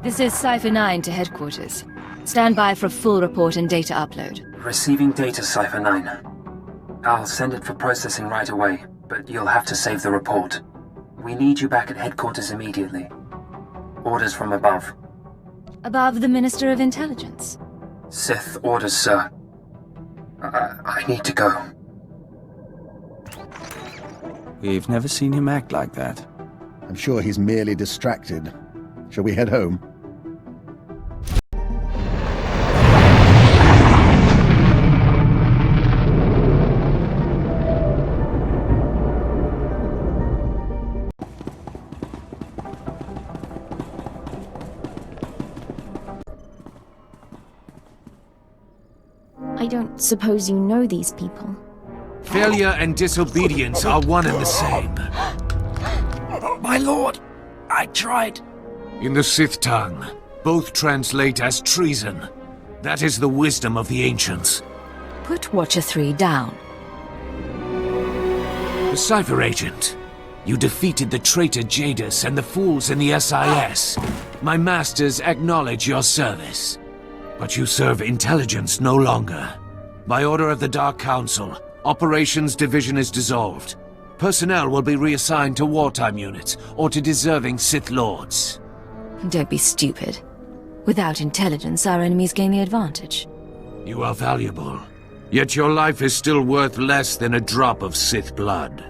This is Cypher 9 to headquarters. Stand by for a full report and data upload. Receiving data, Cypher 9. I'll send it for processing right away, but you'll have to save the report. We need you back at headquarters immediately. Orders from above. Above the Minister of Intelligence. Sith orders, sir. I need to go. We've never seen him act like that. I'm sure he's merely distracted. Shall we head home? I don't suppose you know these people. Failure and disobedience are one and the same. My lord, I tried. In the Sith tongue, both translate as treason. That is the wisdom of the ancients. Put Watcher 3 down. The Cypher Agent. You defeated the traitor Jadis and the fools in the SIS. My masters acknowledge your service. But you serve intelligence no longer. By order of the Dark Council, Operations Division is dissolved. Personnel will be reassigned to wartime units or to deserving Sith Lords. Don't be stupid. Without intelligence, our enemies gain the advantage. You are valuable. Yet your life is still worth less than a drop of Sith blood.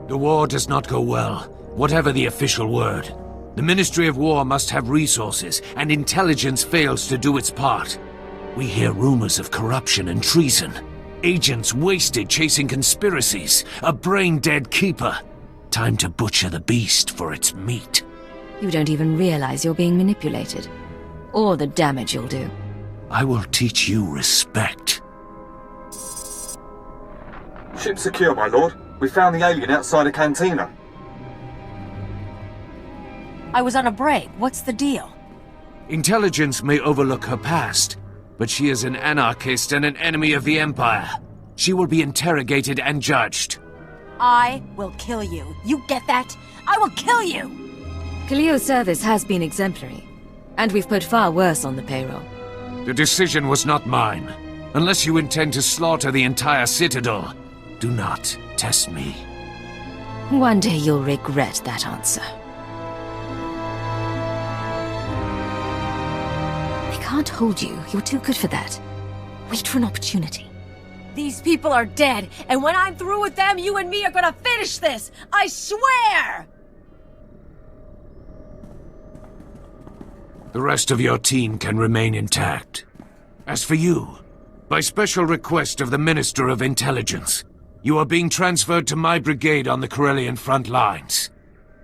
The war does not go well, whatever the official word. The Ministry of War must have resources, and intelligence fails to do its part. We hear rumors of corruption and treason. Agents wasted chasing conspiracies. A brain-dead keeper. Time to butcher the beast for its meat. You don't even realize you're being manipulated. Or the damage you'll do. I will teach you respect. Ship secure, my lord. We found the alien outside a cantina. I was on a break. What's the deal? Intelligence may overlook her past, but she is an anarchist and an enemy of the Empire. She will be interrogated and judged. I will kill you. You get that? I will kill you! Khalil's service has been exemplary, and we've put far worse on the payroll. The decision was not mine. Unless you intend to slaughter the entire Citadel, do not test me. One day you'll regret that answer. They can't hold you. You're too good for that. Wait for an opportunity. These people are dead, and when I'm through with them, you and me are gonna finish this! I swear! The rest of your team can remain intact. As for you, by special request of the Minister of Intelligence, you are being transferred to my brigade on the Corellian front lines.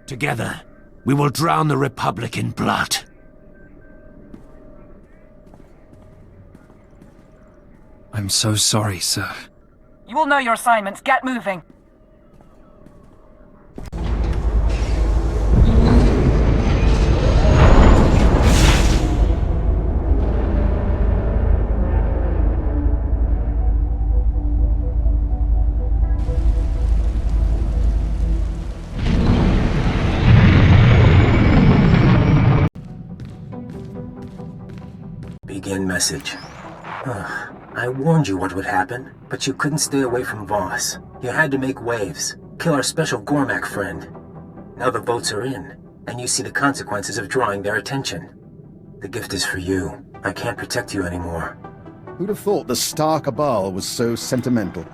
Together, we will drown the Republic in blood. I'm so sorry, sir. You will know your assignments. Get moving. Begin message. I warned you what would happen, but you couldn't stay away from Voss. You had to make waves, kill our special Gormak friend. Now the votes are in, and you see the consequences of drawing their attention. The gift is for you. I can't protect you anymore. Who'd have thought the SWTOR cabal was so sentimental?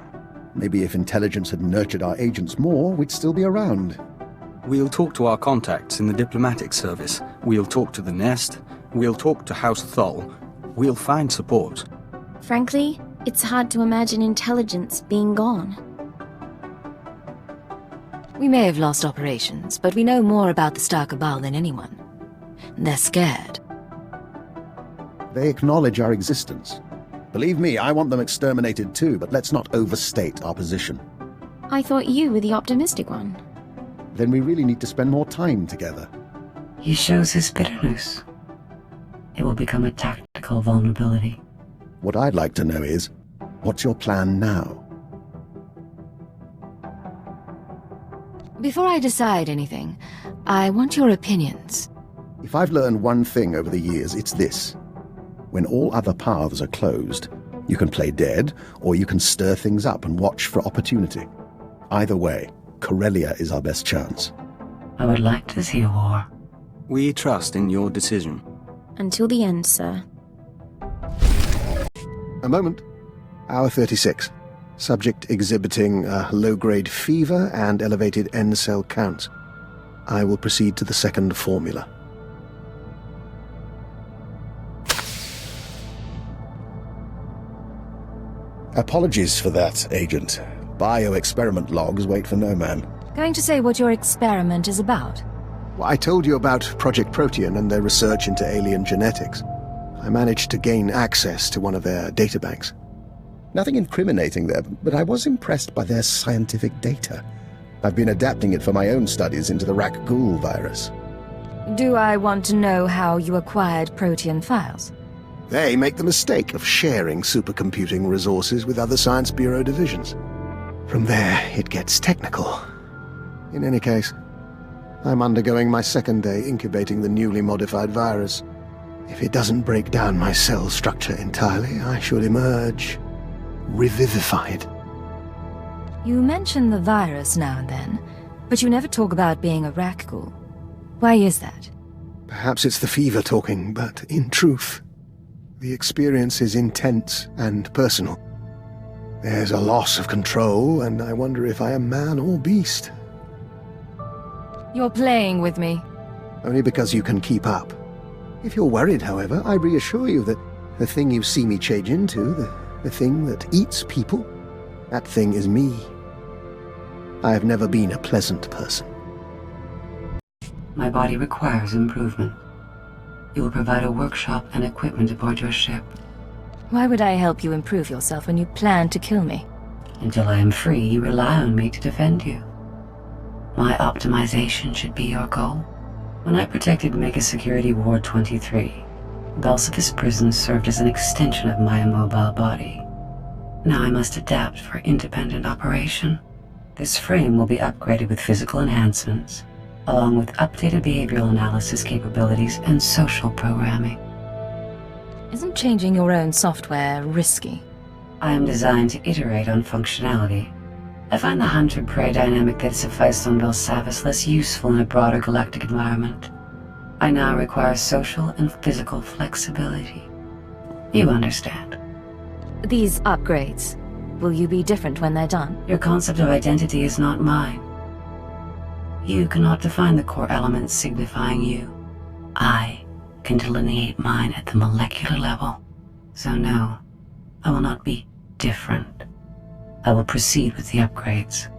Maybe if intelligence had nurtured our agents more, we'd still be around. We'll talk to our contacts in the diplomatic service. We'll talk to the Nest. We'll talk to House Thol. We'll find support. Frankly, it's hard to imagine intelligence being gone. We may have lost operations, but we know more about the SWTOR cabal than anyone. They're scared. They acknowledge our existence. Believe me, I want them exterminated too, but let's not overstate our position. I thought you were the optimistic one. Then we really need to spend more time together. He shows his bitterness. It will become a tactical vulnerability. What I'd like to know is, what's your plan now? Before I decide anything, I want your opinions. If I've learned one thing over the years, it's this. When all other paths are closed, you can play dead, or you can stir things up and watch for opportunity. Either way, Corellia is our best chance. I would like to see a war. We trust in your decision. Until the end, sir. A moment. Hour 36. Subject exhibiting a low-grade fever and elevated N-cell counts. I will proceed to the second formula. Apologies for that, Agent. Bioexperiment logs wait for no man. Going to say what your experiment is about? Well, I told you about Project Protean and their research into alien genetics. I managed to gain access to one of their databanks. Nothing incriminating there, but I was impressed by their scientific data. I've been adapting it for my own studies into the Rak-Ghoul virus. Do I want to know how you acquired Protean files? They make the mistake of sharing supercomputing resources with other Science Bureau divisions. From there, it gets technical. In any case, I'm undergoing my second day incubating the newly modified virus. If it doesn't break down my cell structure entirely, I should emerge revivified. You mention the virus now and then, but you never talk about being a Rak-Ghoul. Why is that? Perhaps it's the fever talking, but in truth, the experience is intense and personal. There's a loss of control, and I wonder if I am man or beast. You're playing with me. Only because you can keep up. If you're worried, however, I reassure you that the thing you see me change into, the thing that eats people, that thing is me. I have never been a pleasant person. My body requires improvement. You will provide a workshop and equipment aboard your ship. Why would I help you improve yourself when you plan to kill me? Until I am free, you rely on me to defend you. My optimization should be your goal. When I protected Mega Security Ward 23, Belsiphus Prison served as an extension of my immobile body. Now I must adapt for independent operation. This frame will be upgraded with physical enhancements, along with updated behavioral analysis capabilities and social programming. Isn't changing your own software risky? I am designed to iterate on functionality. I find the hunter-prey dynamic that sufficed on Belsavis less useful in a broader galactic environment. I now require social and physical flexibility. You understand. These upgrades, will you be different when they're done? Your concept of identity is not mine. You cannot define the core elements signifying you. I can delineate mine at the molecular level. So no, I will not be different. I will proceed with the upgrades.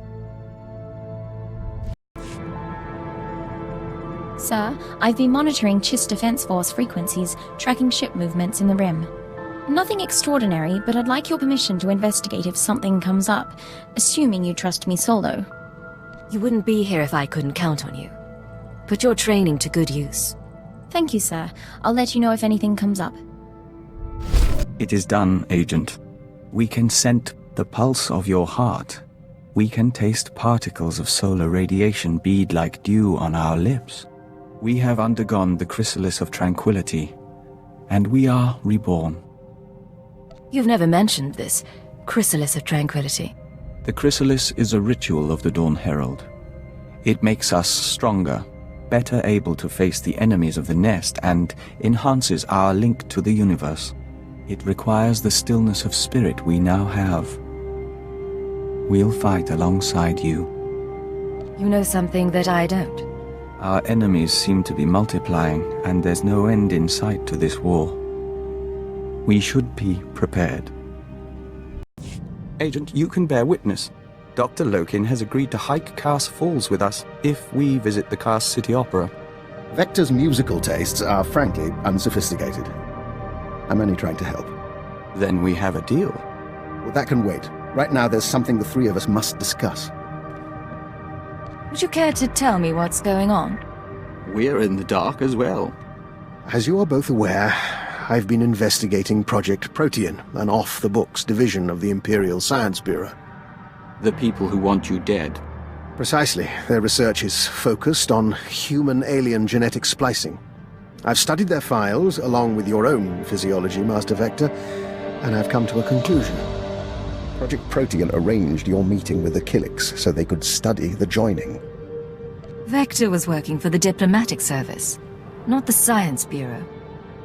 Sir, I've been monitoring Chiss Defense Force frequencies, tracking ship movements in the Rim. Nothing extraordinary, but I'd like your permission to investigate if something comes up, assuming you trust me solo. You wouldn't be here if I couldn't count on you. Put your training to good use. Thank you, sir. I'll let you know if anything comes up. It is done, Agent. We can scent the pulse of your heart. We can taste particles of solar radiation bead like dew on our lips. We have undergone the chrysalis of tranquility, and we are reborn. You've never mentioned this chrysalis of tranquility. The chrysalis is a ritual of the Dawn Herald. It makes us stronger, better able to face the enemies of the nest, and enhances our link to the universe. It requires the stillness of spirit we now have. We'll fight alongside you. You know something that I don't. Our enemies seem to be multiplying, and there's no end in sight to this war. We should be prepared. Agent, you can bear witness. Dr. Lokin has agreed to hike Cars Falls with us if we visit the Cars City Opera. Vector's musical tastes are frankly unsophisticated. I'm only trying to help. Then we have a deal. Well, that can wait. Right now, there's something the three of us must discuss. Would you care to tell me what's going on? We're in the dark as well. As you are both aware, I've been investigating Project Protean, an off-the-books division of the Imperial Science Bureau. The people who want you dead. Precisely. Their research is focused on human-alien genetic splicing. I've studied their files, along with your own physiology, Master Vector, and I've come to a conclusion. Project Protean arranged your meeting with the Killiks so they could study the joining. Vector was working for the diplomatic service, not the Science Bureau.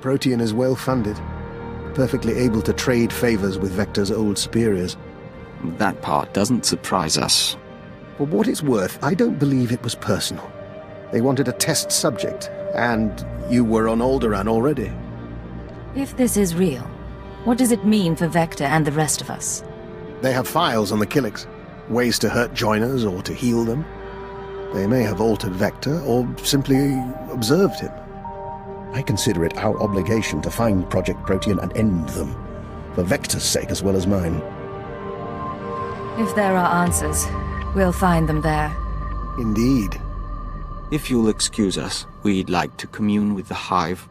Protean is well funded, perfectly able to trade favors with Vector's old superiors. That part doesn't surprise us. For what it's worth, I don't believe it was personal. They wanted a test subject, and you were on Alderaan already. If this is real, what does it mean for Vector and the rest of us? They have files on the Killiks, ways to hurt joiners or to heal them. They may have altered Vector, or simply observed him. I consider it our obligation to find Project Protean and end them, for Vector's sake as well as mine. If there are answers, we'll find them there. Indeed. If you'll excuse us, we'd like to commune with the Hive.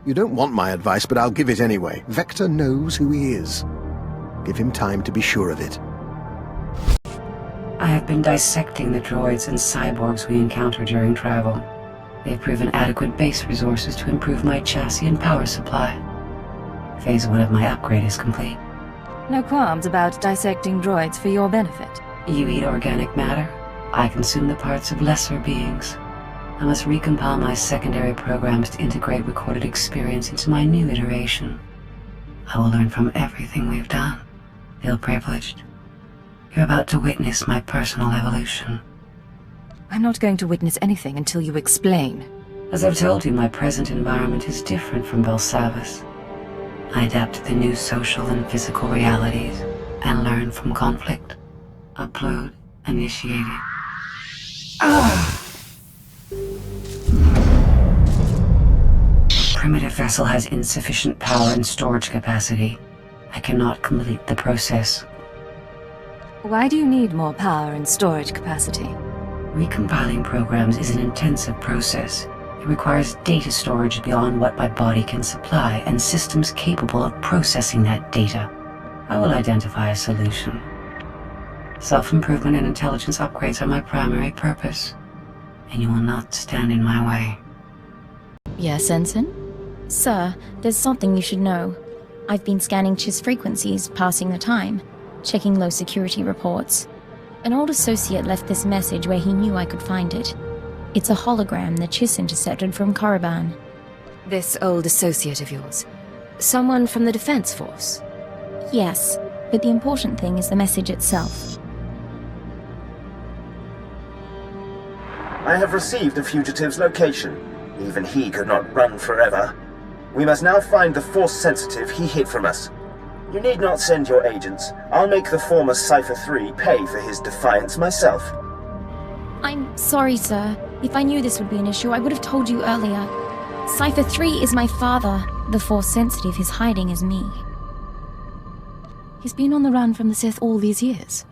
You don't want my advice, but I'll give it anyway. Vector knows who he is. Give him time to be sure of it. I have been dissecting the droids and cyborgs we encounter during travel. They've proven adequate base resources to improve my chassis and power supply. Phase 1 of my upgrade is complete. No qualms about dissecting droids for your benefit. You eat organic matter. I consume the parts of lesser beings. I must recompile my secondary programs to integrate recorded experience into my new iteration. I will learn from everything we've done. Feel privileged. You're about to witness my personal evolution. I'm not going to witness anything until you explain. As I've told you, my present environment is different from Belsavis. I adapt to the new social and physical realities and learn from conflict. Upload initiated. Primitive vessel has insufficient power and storage capacity. I cannot complete the process. Why do you need more power and storage capacity? Recompiling programs is an intensive process. It requires data storage beyond what my body can supply and systems capable of processing that data. I will identify a solution. Self-improvement and intelligence upgrades are my primary purpose, and you will not stand in my way. Yes, Ensign? Sir, there's something you should know. I've been scanning Chiss frequencies, passing the time, checking low security reports. An old associate left this message where he knew I could find it. It's a hologram that Chiss intercepted from Korriban. This old associate of yours? Someone from the Defense Force? Yes, but the important thing is the message itself. I have received the fugitive's location. Even he could not run forever. We must now find the Force sensitive he hid from us. You need not send your agents. I'll make the former Cypher 3 pay for his defiance myself. I'm sorry, sir. If I knew this would be an issue, I would have told you earlier. Cypher 3 is my father. The Force sensitive he's hiding is me. He's been on the run from the Sith all these years.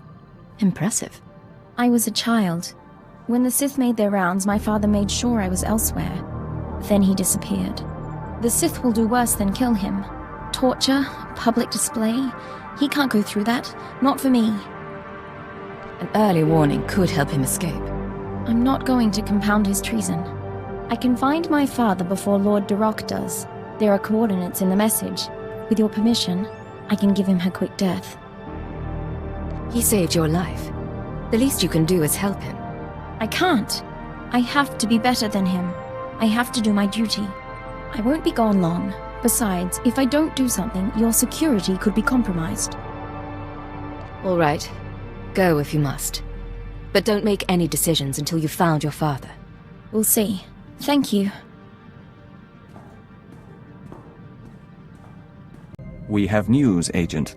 Impressive. I was a child. When the Sith made their rounds, my father made sure I was elsewhere. Then he disappeared. The Sith will do worse than kill him. Torture, public display. He can't go through that. Not for me. An early warning could help him escape. I'm not going to compound his treason. I can find my father before Lord Darok does. There are coordinates in the message. With your permission, I can give him her quick death. He saved your life. The least you can do is help him. I can't. I have to be better than him. I have to do my duty. I won't be gone long. Besides, if I don't do something, your security could be compromised. All right. Go if you must. But don't make any decisions until you've found your father. We'll see. Thank you. We have news, Agent.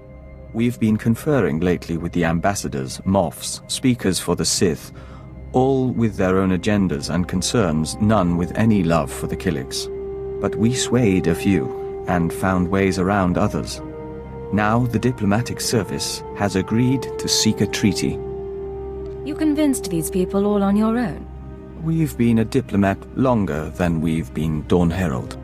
We've been conferring lately with the ambassadors, Moffs, speakers for the Sith, all with their own agendas and concerns, none with any love for the Killiks. But we swayed a few, and found ways around others. Now the diplomatic service has agreed to seek a treaty. You convinced these people all on your own? We've been a diplomat longer than we've been Dawn Herald.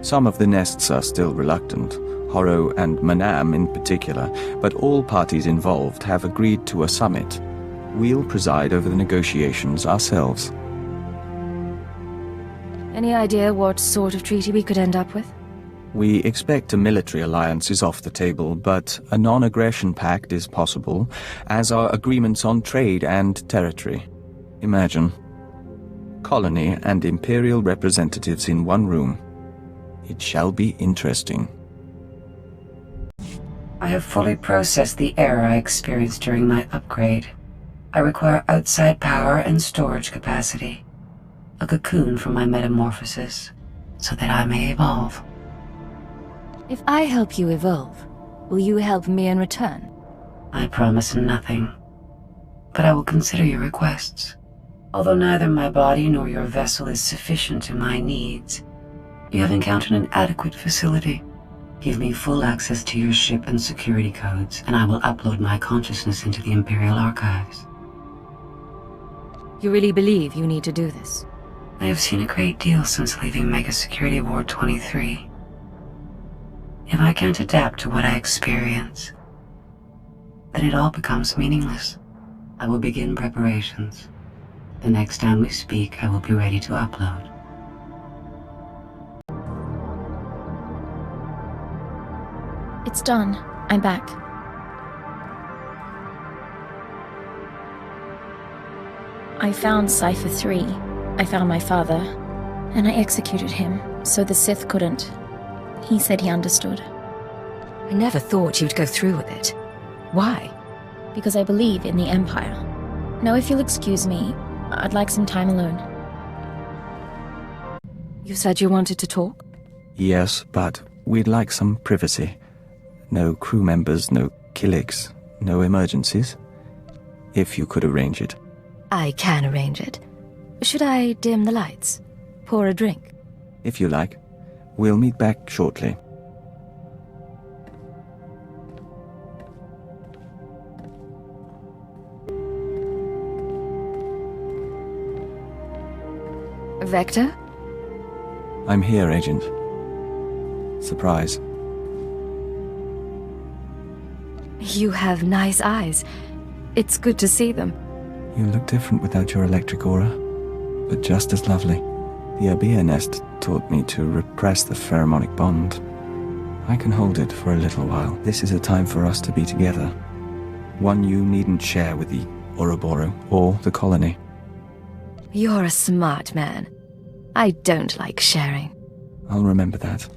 Some of the nests are still reluctant, Horro and Manam in particular, but all parties involved have agreed to a summit. We'll preside over the negotiations ourselves. Any idea what sort of treaty we could end up with? We expect a military alliance is off the table, but a non-aggression pact is possible, as are agreements on trade and territory. Imagine. Colony and Imperial representatives in one room. It shall be interesting. I have fully processed the error I experienced during my upgrade. I require outside power and storage capacity. A cocoon for my metamorphosis, so that I may evolve. If I help you evolve, will you help me in return? I promise nothing, but I will consider your requests. Although neither my body nor your vessel is sufficient to my needs, you have encountered an adequate facility. Give me full access to your ship and security codes, and I will upload my consciousness into the Imperial archives. You really believe you need to do this? I have seen a great deal since leaving Mega Security Ward 23. If I can't adapt to what I experience, then it all becomes meaningless. I will begin preparations. The next time we speak, I will be ready to upload. It's done. I'm back. I found Cypher 3. I found my father, and I executed him, so the Sith couldn't. He said he understood. I never thought you'd go through with it. Why? Because I believe in the Empire. Now, if you'll excuse me, I'd like some time alone. You said you wanted to talk? Yes, but we'd like some privacy. No crew members, no killicks, no emergencies. If you could arrange it. I can arrange it. Should I dim the lights? Pour a drink? If you like. We'll meet back shortly. Vector? I'm here, Agent. Surprise. You have nice eyes. It's good to see them. You look different without your electric aura, but just as lovely. The Abia nest taught me to repress the pheromonic bond. I can hold it for a little while. This is a time for us to be together. One you needn't share with the Ouroboros or the colony. You're a smart man. I don't like sharing. I'll remember that.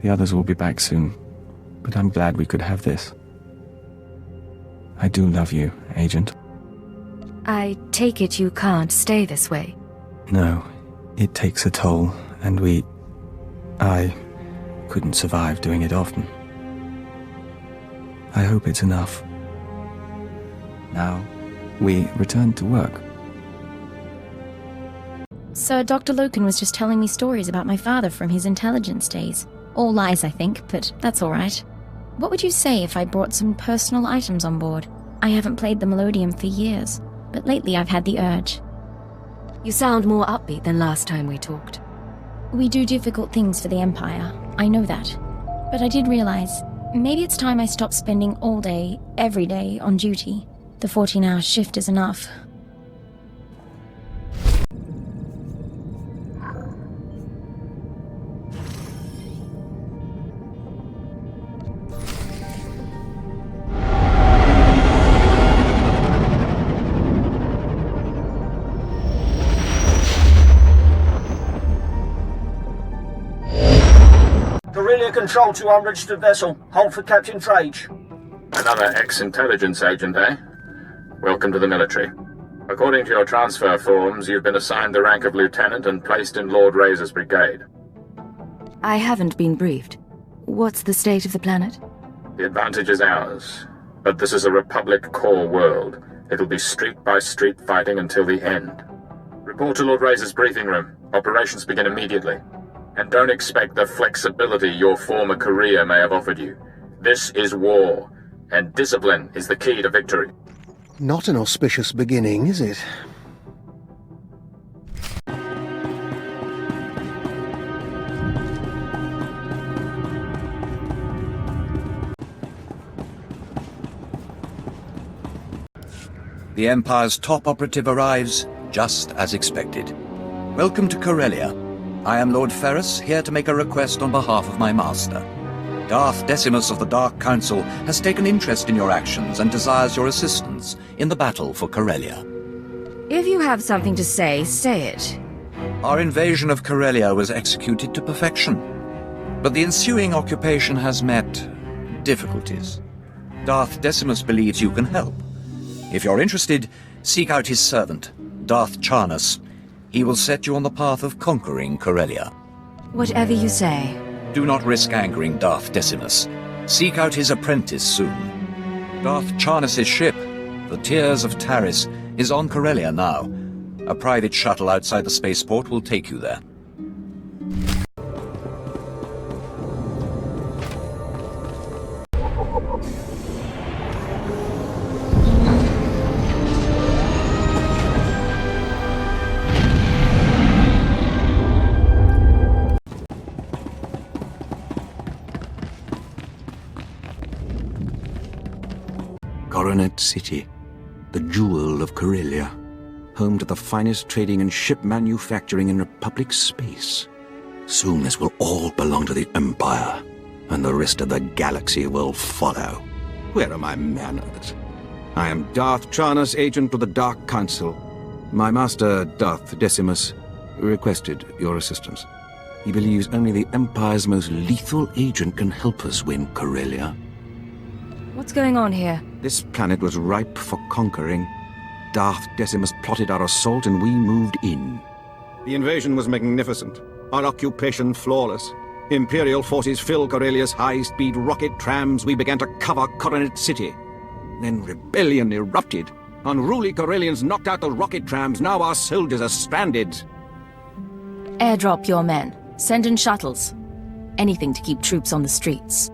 The others will be back soon, but I'm glad we could have this. I do love you, Agent. I take it you can't stay this way. No, it takes a toll, and I couldn't survive doing it often. I hope it's enough. Now, we return to work. Sir, Dr. Loken was just telling me stories about my father from his intelligence days. All lies, I think, but that's all right. What would you say if I brought some personal items on board? I haven't played the Melodium for years, but lately I've had the urge. You sound more upbeat than last time we talked. We do difficult things for the Empire, I know that. But I did realize, maybe it's time I stopped spending all day, every day, on duty. The 14-hour shift is enough. Control to unregistered vessel. Hold for Captain Trage. Another ex-intelligence agent, eh? Welcome to the military. According to your transfer forms, you've been assigned the rank of lieutenant and placed in Lord Razor's brigade. I haven't been briefed. What's the state of the planet? The advantage is ours. But this is a Republic core world. It'll be street-by-street fighting until the end. Report to Lord Razor's briefing room. Operations begin immediately. And don't expect the flexibility your former career may have offered you. This is war, and discipline is the key to victory. Not an auspicious beginning, is it? The Empire's top operative arrives just as expected. Welcome to Corellia. I am Lord Ferrus, here to make a request on behalf of my master. Darth Decimus of the Dark Council has taken interest in your actions and desires your assistance in the battle for Corellia. If you have something to say, say it. Our invasion of Corellia was executed to perfection, but the ensuing occupation has met difficulties. Darth Decimus believes you can help. If you're interested, seek out his servant, Darth Charnus. He will set you on the path of conquering Corellia. Whatever you say. Do not risk angering Darth Decimus. Seek out his apprentice soon. Darth Charnus' ship, the Tears of Taris, is on Corellia now. A private shuttle outside the spaceport will take you there. Coronet City, the jewel of Corellia, home to the finest trading and ship manufacturing in Republic space. Soon this will all belong to the Empire, and the rest of the galaxy will follow. Where are my manners? I am Darth Charnus, agent of the Dark Council. My master, Darth Decimus, requested your assistance. He believes only the Empire's most lethal agent can help us win Corellia. What's going on here? This planet was ripe for conquering. Darth Decimus plotted our assault and we moved in. The invasion was magnificent. Our occupation flawless. Imperial forces filled Corellia's high-speed rocket trams. We began to cover Coronet City. Then rebellion erupted. Unruly Corellians knocked out the rocket trams. Now our soldiers are stranded. Airdrop your men. Send in shuttles. Anything to keep troops on the streets.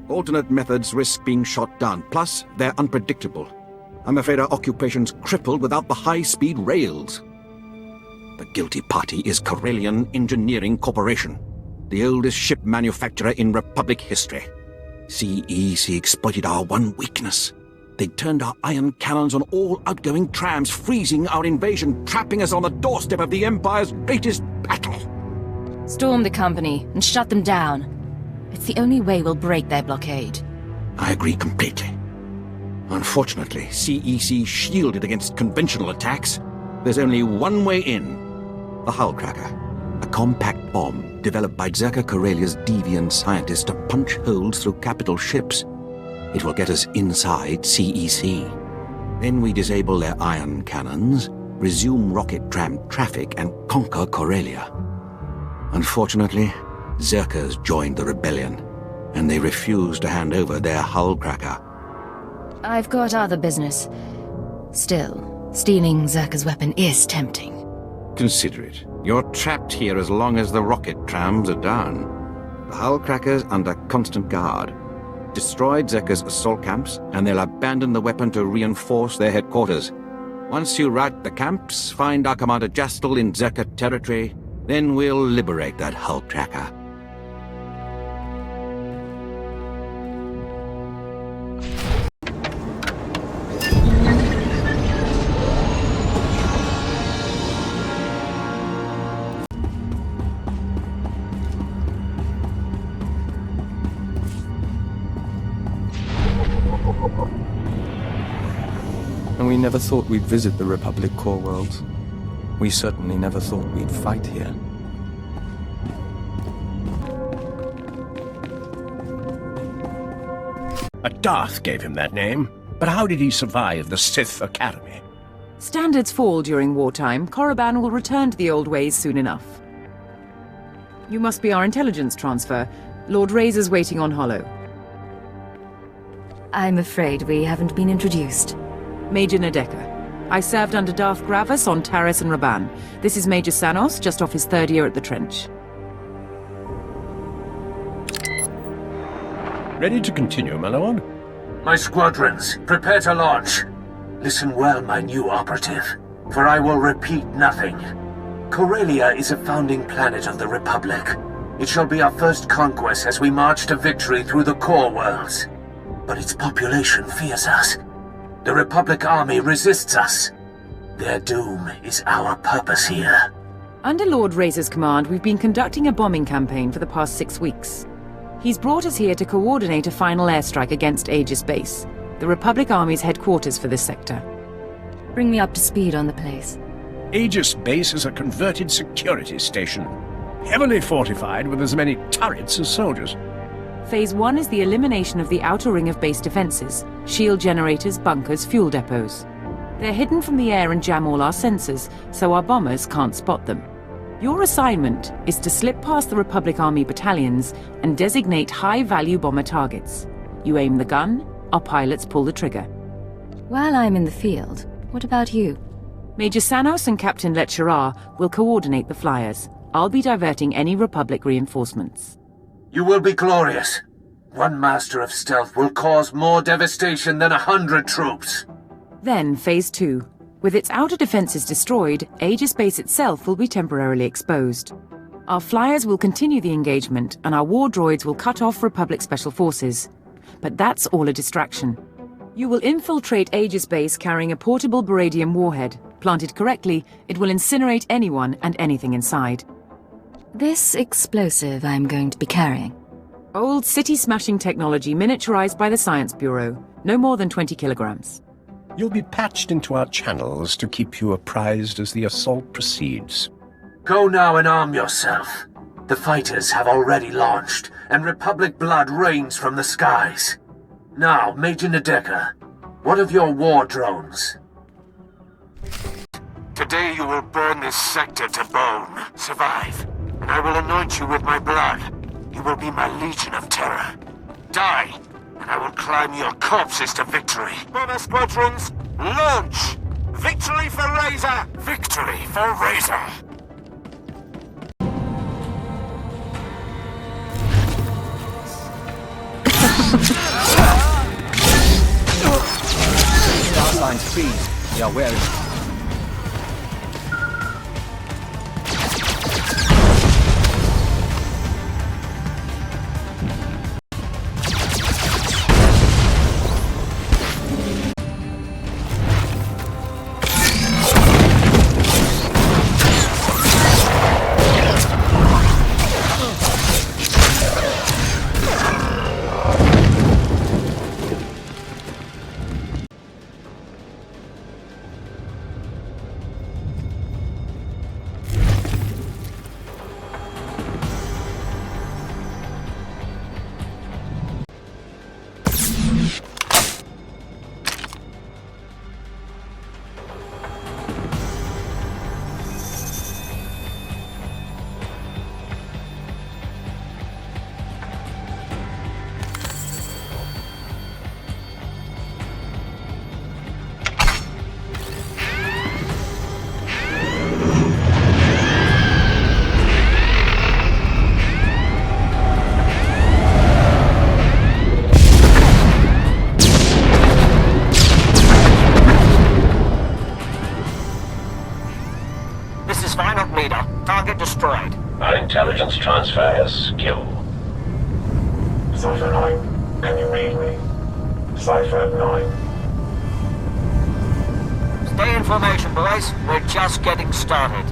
Alternate methods risk being shot down. Plus, they're unpredictable. I'm afraid our occupation's crippled without the high-speed rails. The guilty party is Corellian Engineering Corporation, the oldest ship manufacturer in Republic history. CEC exploited our one weakness. They turned our ion cannons on all outgoing trams, freezing our invasion, trapping us on the doorstep of the Empire's greatest battle. Storm the company and shut them down. It's the only way we'll break their blockade. I agree completely. Unfortunately, CEC shielded against conventional attacks. There's only one way in. The Hullcracker, a compact bomb developed by Zerka Corellia's deviant scientists to punch holes through capital ships. It will get us inside CEC. Then we disable their ion cannons, resume rocket tram traffic, and conquer Corellia. Unfortunately, Zerkers joined the rebellion, and they refused to hand over their Hullcracker. I've got other business. Still, stealing Zerka's weapon is tempting. Consider it. You're trapped here as long as the rocket trams are down. The Hullcracker's under constant guard. Destroyed Zerka's assault camps, and they'll abandon the weapon to reinforce their headquarters. Once you rout the camps, find our Commander Jastel in Zerka territory, then we'll liberate that Hullcracker. And we never thought we'd visit the Republic core worlds. We certainly never thought we'd fight here. A Darth gave him that name, but how did he survive the Sith Academy? Standards fall during wartime. Korriban will return to the old ways soon enough. You must be our intelligence transfer. Lord Razor's waiting on Hollow. I'm afraid we haven't been introduced. Major Nadeka. I served under Darth Gravis on Taris and Raban. This is Major Sanos, just off his 3rd year at the trench. Ready to continue, my lord? My squadrons, prepare to launch. Listen well, my new operative, for I will repeat nothing. Corellia is a founding planet of the Republic. It shall be our first conquest as we march to victory through the core worlds. But its population fears us. The Republic Army resists us. Their doom is our purpose here. Under Lord Razor's command, we've been conducting a bombing campaign for the past 6 weeks. He's brought us here to coordinate a final airstrike against Aegis Base, the Republic Army's headquarters for this sector. Bring me up to speed on the place. Aegis Base is a converted security station, heavily fortified with as many turrets as soldiers. Phase 1 is the elimination of the outer ring of base defenses, shield generators, bunkers, fuel depots. They're hidden from the air and jam all our sensors, so our bombers can't spot them. Your assignment is to slip past the Republic Army battalions and designate high-value bomber targets. You aim the gun, our pilots pull the trigger. While I'm in the field, what about you? Major Sanos and Captain Letcherar will coordinate the flyers. I'll be diverting any Republic reinforcements. You will be glorious. One Master of Stealth will cause more devastation than 100 troops. Then, Phase 2. With its outer defenses destroyed, Aegis Base itself will be temporarily exposed. Our flyers will continue the engagement, and our war droids will cut off Republic Special Forces. But that's all a distraction. You will infiltrate Aegis Base carrying a portable Baradium warhead. Planted correctly, it will incinerate anyone and anything inside. This explosive I'm going to be carrying. Old city-smashing technology miniaturized by the Science Bureau. No more than 20 kilograms. You'll be patched into our channels to keep you apprised as the assault proceeds. Go now and arm yourself. The fighters have already launched, and Republic blood rains from the skies. Now, Major Nadeka, what of your war drones? Today you will burn this sector to bone. Survive, and I will anoint you with my blood. You will be my legion of terror. Die, and I will climb your corpses to victory. Bomber squadrons, launch! Victory for Razor! Victory for Razor! Star signs freeze. We are wary. Intelligence transfer has skill. Cypher 9, can you read me? Cypher 9. Stay in formation, boys. We're just getting started.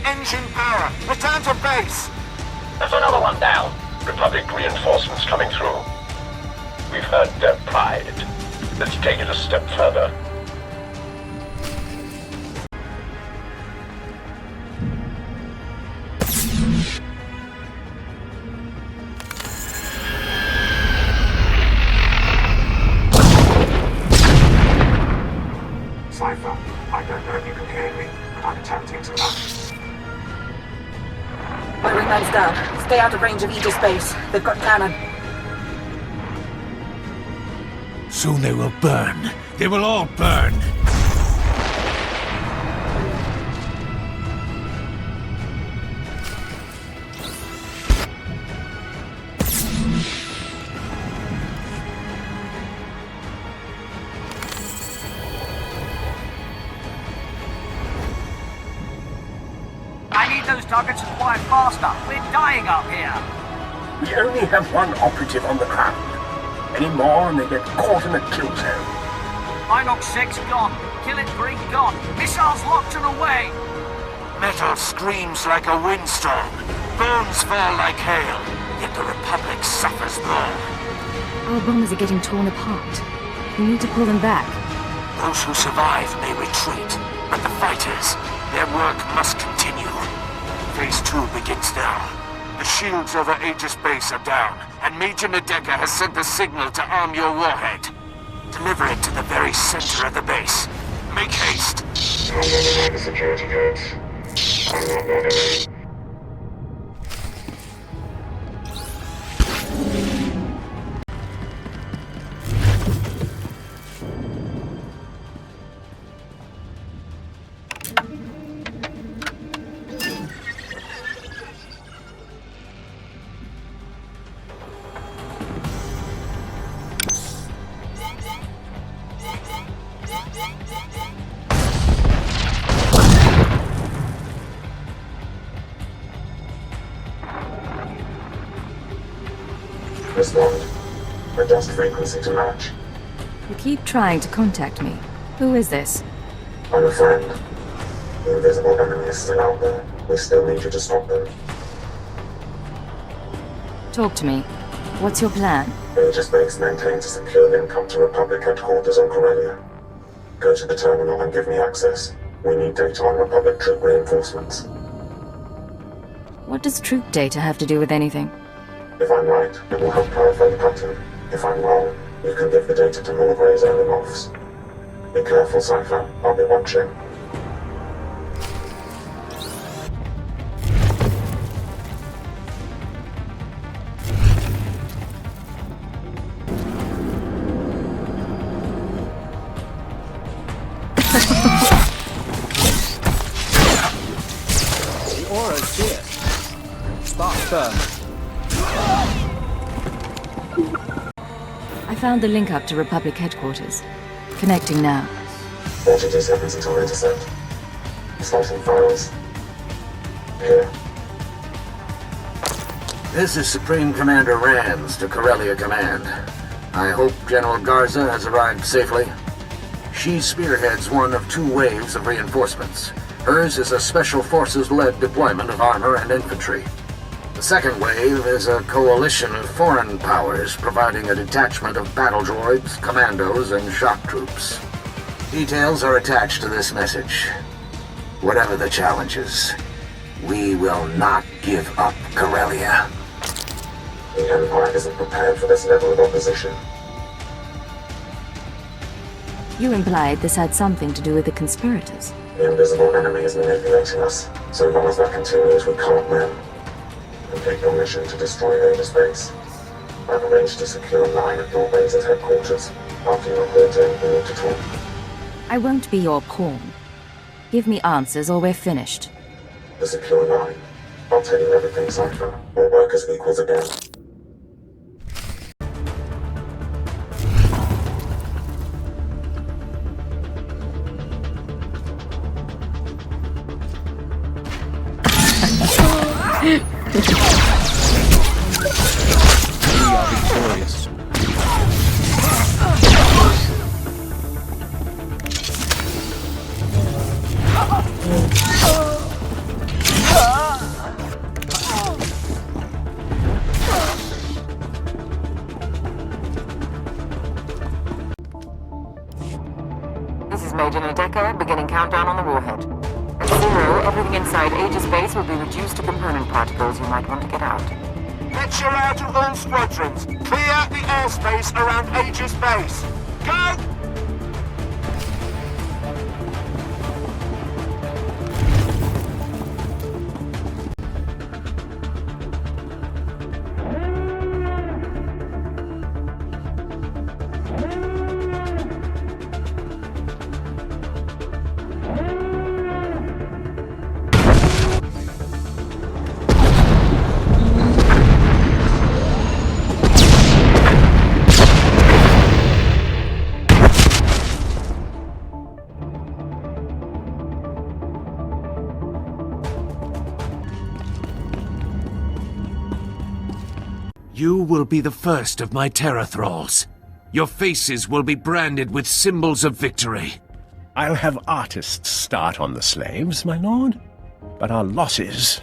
Engine power! Return to base! There's another one down. Republic reinforcements coming through. We've heard their pride. Let's take it a step further. Cypher, I don't know if you can hear me, but I'm attempting to launch. My wingman's down. Stay out of range of Aegis base. They've got cannon. Soon they will burn. They will all burn. I need those targets acquired faster. We're dying up here. We only have one operative on the ground. Any more and they get caught in a kill zone. Inox 6 gone. Kill it 3 gone. Missiles locked and away. Metal screams like a windstorm. Bones fall like hail. Yet the Republic suffers more. Our bombers are getting torn apart. We need to pull them back. Those who survive may retreat, but the fighters, their work must continue. Phase 2 begins now. The shields over Aegis base are down, and Major Nadeka has sent the signal to arm your warhead. Deliver it to the very center of the base. Make haste. I'm not the security codes. I'm not the enemy. Respond. Adjust frequency to match. You keep trying to contact me. Who is this? I'm a friend. The invisible enemy is still out there. We still need you to stop them. Talk to me. What's your plan? Aegis Base maintains a secure link up to Republic headquarters on Corellia. Go to the terminal and give me access. We need data on Republic troop reinforcements. What does troop data have to do with anything? If I'm right, it will help clarify the pattern. If I'm wrong, you can give the data to Mulgray's early moths. Be careful, Cypher. I'll be watching. The aura's here. Spark burn. I found the link up to Republic headquarters. Connecting now. 42 seconds until intercept. Starting files. Here. This is Supreme Commander Rands to Corellia Command. I hope General Garza has arrived safely. She spearheads one of 2 waves of reinforcements. Hers is a Special Forces-led deployment of armor and infantry. The second wave is a coalition of foreign powers providing a detachment of battle droids, commandos, and shock troops. Details are attached to this message. Whatever the challenges, we will not give up Corellia. The Empire isn't prepared for this level of opposition. You implied this had something to do with the conspirators. The invisible enemy is manipulating us. So long as that continues, we can't win. Complete your mission to destroy Aegis Base. I've arranged a secure line at your base's headquarters. After you report in, we need to talk. I won't be your pawn. Give me answers or we're finished. The secure line. I'll tell you everything, Cypher. We'll work as equals again. We are victorious. This is Major Nadeka, beginning countdown on the warhead. At 0, everything inside Aegis Base will be reduced to component particles. You might want to get out. Lecture out of all squadrons. Clear the airspace around Aegis Base. Go! You will be the first of my terror thralls. Your faces will be branded with symbols of victory. I'll have artists start on the slaves, my lord. But our losses...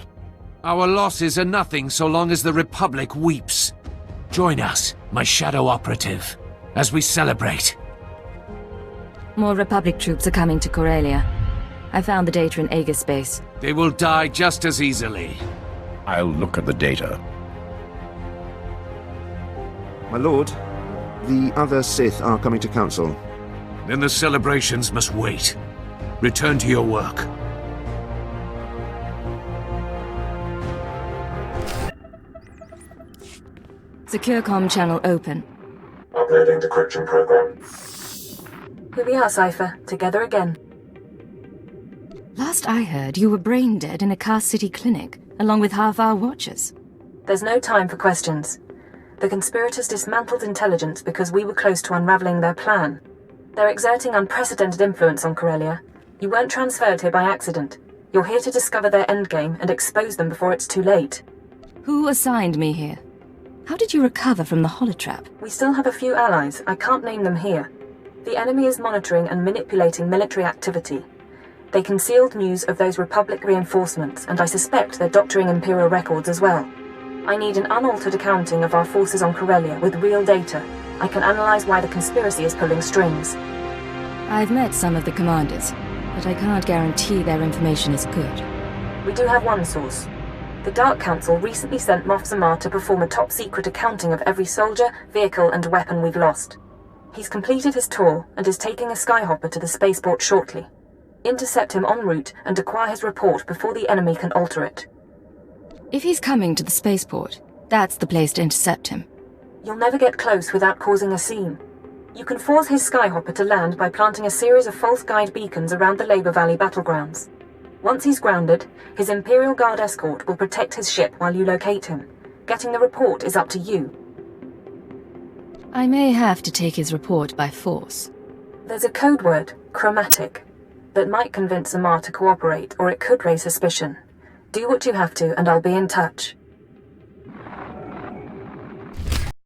Our losses are nothing so long as the Republic weeps. Join us, my shadow operative, as we celebrate. More Republic troops are coming to Corellia. I found the data in Aegis space. They will die just as easily. I'll look at the data. My lord, the other Sith are coming to council. Then the celebrations must wait. Return to your work. Secure comm channel open. Uploading decryption program. Here we are, Cypher. Together again. Last I heard, you were brain dead in a Car City clinic, along with half our watchers. There's no time for questions. The conspirators dismantled intelligence because we were close to unraveling their plan. They're exerting unprecedented influence on Corellia. You weren't transferred here by accident. You're here to discover their endgame and expose them before it's too late. Who assigned me here? How did you recover from the holotrap? We still have a few allies. I can't name them here. The enemy is monitoring and manipulating military activity. They concealed news of those Republic reinforcements, and I suspect they're doctoring Imperial records as well. I need an unaltered accounting of our forces on Corellia with real data. I can analyze why the conspiracy is pulling strings. I've met some of the commanders, but I can't guarantee their information is good. We do have one source. The Dark Council recently sent Moff Zamar to perform a top-secret accounting of every soldier, vehicle, and weapon we've lost. He's completed his tour and is taking a skyhopper to the spaceport shortly. Intercept him en route and acquire his report before the enemy can alter it. If he's coming to the spaceport, that's the place to intercept him. You'll never get close without causing a scene. You can force his skyhopper to land by planting a series of false guide beacons around the Labor Valley battlegrounds. Once he's grounded, his Imperial Guard escort will protect his ship while you locate him. Getting the report is up to you. I may have to take his report by force. There's a code word, chromatic, that might convince Zamar to cooperate, or it could raise suspicion. Do what you have to, and I'll be in touch.